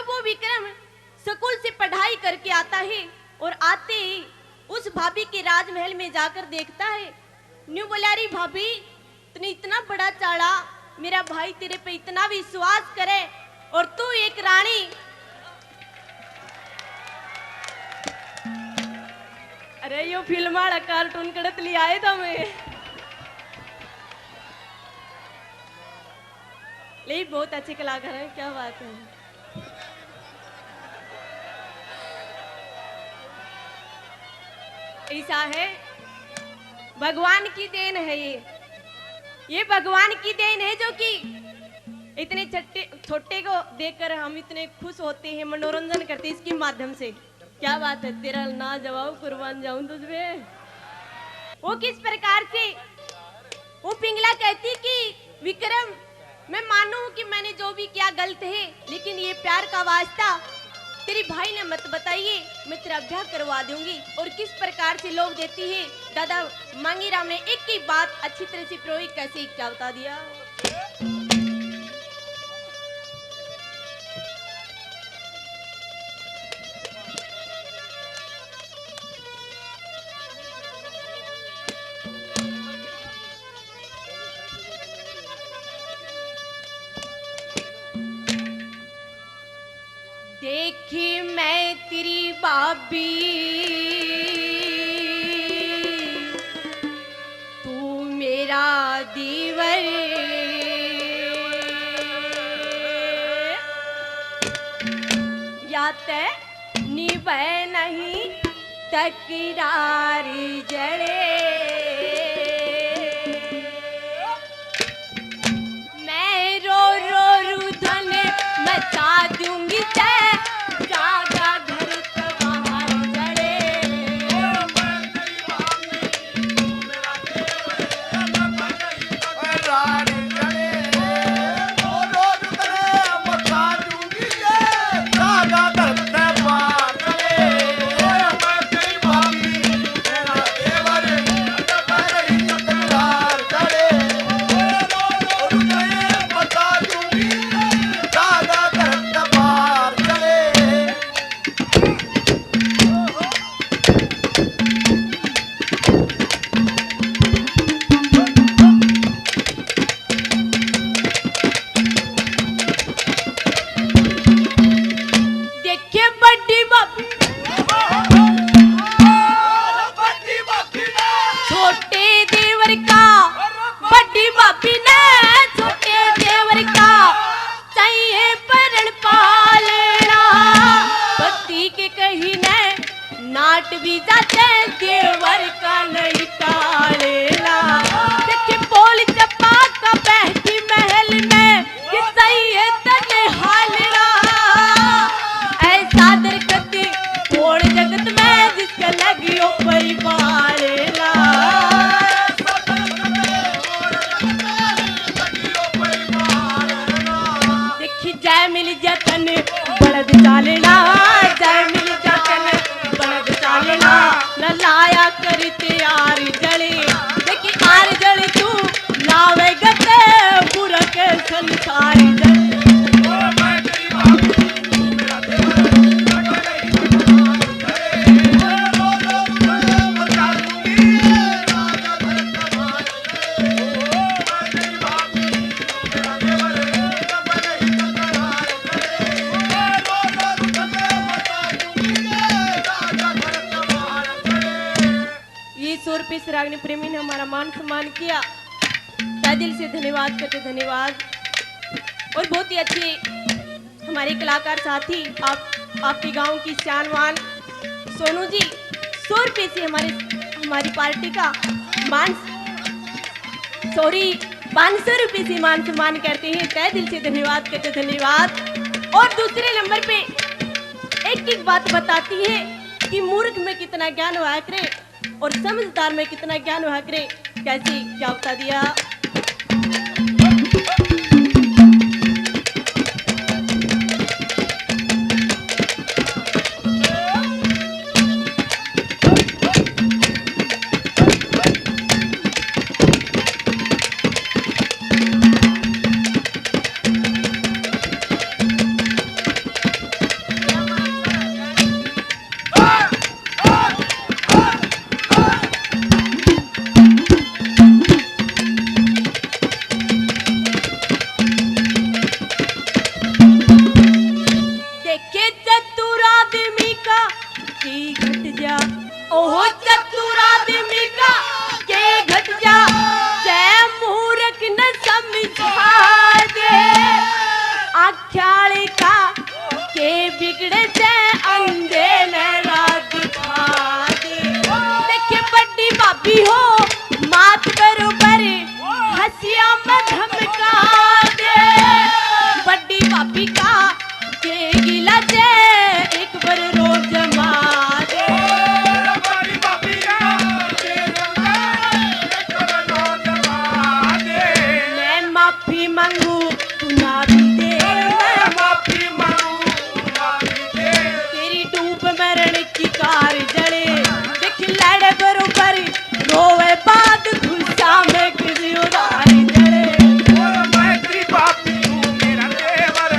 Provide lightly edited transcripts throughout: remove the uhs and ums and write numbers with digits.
वो विक्रम स्कूल से पढ़ाई करके आता है और आते ही उस भाभी के राजमहल में जाकर देखता है। न्यू बोला, अरे भाभी तूने इतना बड़ा चाड़ा, मेरा भाई तेरे पे इतना विश्वास करे और तू एक रानी। अरे यो फिल्म वाला कार्टून कड़त ले आए था मैं, लेकिन बहुत अच्छे कलाकार हैं, क्या बात है। ऐसा है, भगवान की देन है ये भगवान की देन है जो कि इतने छोटे को देखकर हम इतने खुश होते हैं, मनोरंजन करते हैं इसके माध्यम से। क्या बात है, तेरा ना जवाब कुर्बान जाऊं तुझे। वो किस प्रकार से वो पिंगला कहती कि विक्रम मैं मानूं कि मैंने जो भी किया गलत है, लेकिन ये प्यार का वास्ता तेरे भाई ने मत बताइए, मैं तेरा ब्याह करवा दूंगी। और किस प्रकार से लोग देती है। दादा मांगीराम ने एक ही बात अच्छी तरह से प्रयोग कैसे क्या बता दिया। देखी मैं तेरी बाबी, तू मेरा दीवर, या तय निभे नहीं तकरार जड़े। मैं रो रो रुधन मचा दूंगी तय भी जाते देवर का नहीं टालेला। देखिए बोल चप्पा का बहती महल में कि सही है तने हालरा। ऐसा दरकती थोड़ जगत में जिसका लगियो परिवारेला। देखी जय मिल जतन बड़द चालेला, जय मिल जतन लाया करी तैयार जली। देखी आर जली तू लावे गते बुरा के संसार जली। रागनी प्रेमी ने हमारा मान सम्मान किया, दिल से धन्यवाद करते धन्यवाद। और बहुत ही अच्छे हमारे कलाकार साथी आपके गांव की शानवान सोनू जी 100 रुपये से हमारी पार्टी का 500 रुपये से मान सम्मान करते हैं। तय दिल से धन्यवाद करते धन्यवाद। और दूसरे नंबर पे एक बात बताती है कि मूर्ख में कितना ज्ञान हुआ करे और समझदार में कितना ज्ञान हुआ करे। कैसे क्या बता दिया। ना भी दे माफी मांगू ना भी दे। तेरी डूब मरण की कार जले देख लड़े बरोबर रोवे बाद गुस्सा में किसी उधार जले। मैं तेरी पापी तू मेरा देवर,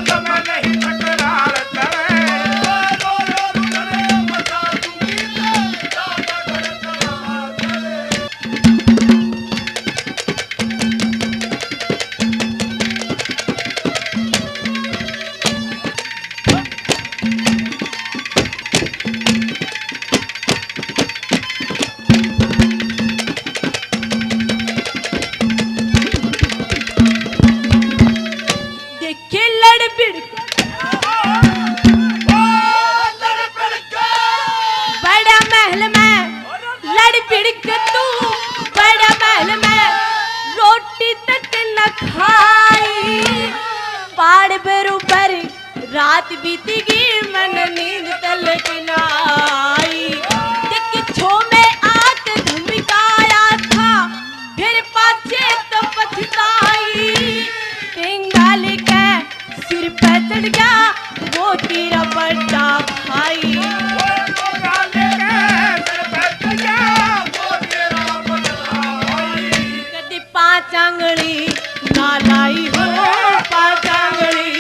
तो मैं नहीं तकरार करे। बता दूंगी देखे लड़ भिड़ बड़ा महल में लड़ भिड़ के तू बड़ा महल में रोटी तक न खाई। पाड़ बरोबर रात बीतेगी मन नींद तलक न आई। देख छो में आके धमकाया था फिर पाछे तो पछताई। टेंगा लेके सिर पे चढ़ गया वो तेरा बड़ा भाई। कदी 5 आंगली ना लाई हो 5 आंगली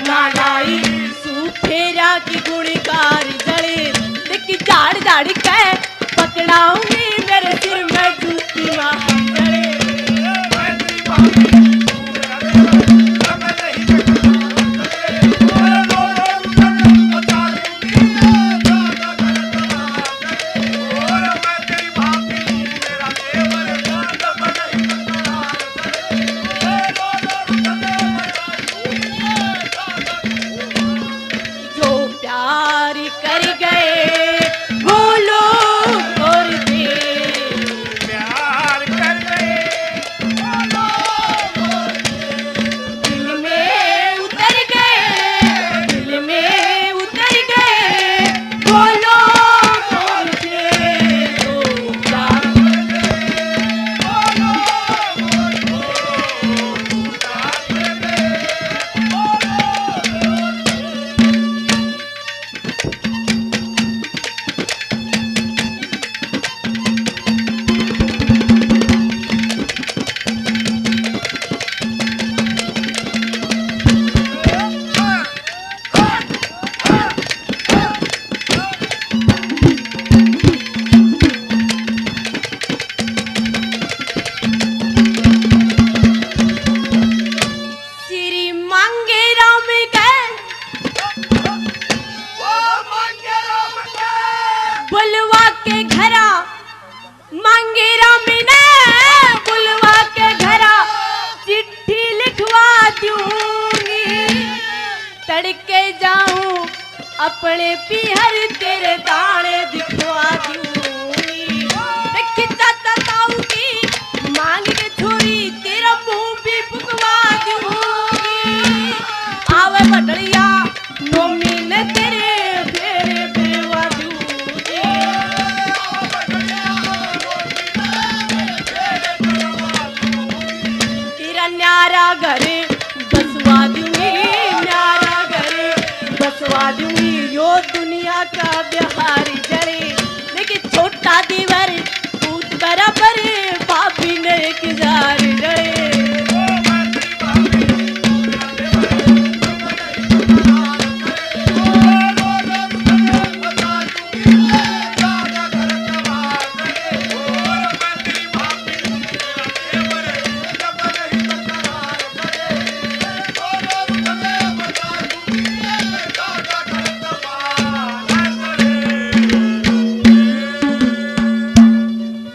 ना लाई सूफेरा की गुणकार जड़े देख झाड़ झाड़ के पकड़ाऊंगी मेरे सिर में जूती मार जड़े। जो प्यार कर गए वो लोग और दे प्यार कर गए दिल में उतर गए दिल में उतर गए वो लोग और दे। जो प्यार श्री मांगे राम गए बुलवा के घरा मांगे राम ने बुलवा के घरा चिट्ठी लिखवा दूंगी। तड़के जाऊं अपने पीहर तेरे दाने दिखवा दूंगी। खिंचा ताऊ की मांग के छोरी तेरा मुंह भी फुकवा दूंगी। आवे बटड़िया नोमी ने तेरे फेरे बेवा दूंगी। तेरा न्यारा घरे बसवा दूंगी न्यारा घरे बसवा दूंगी। यो दुनिया का बिहार जड़े लेकिन छोटा दीवार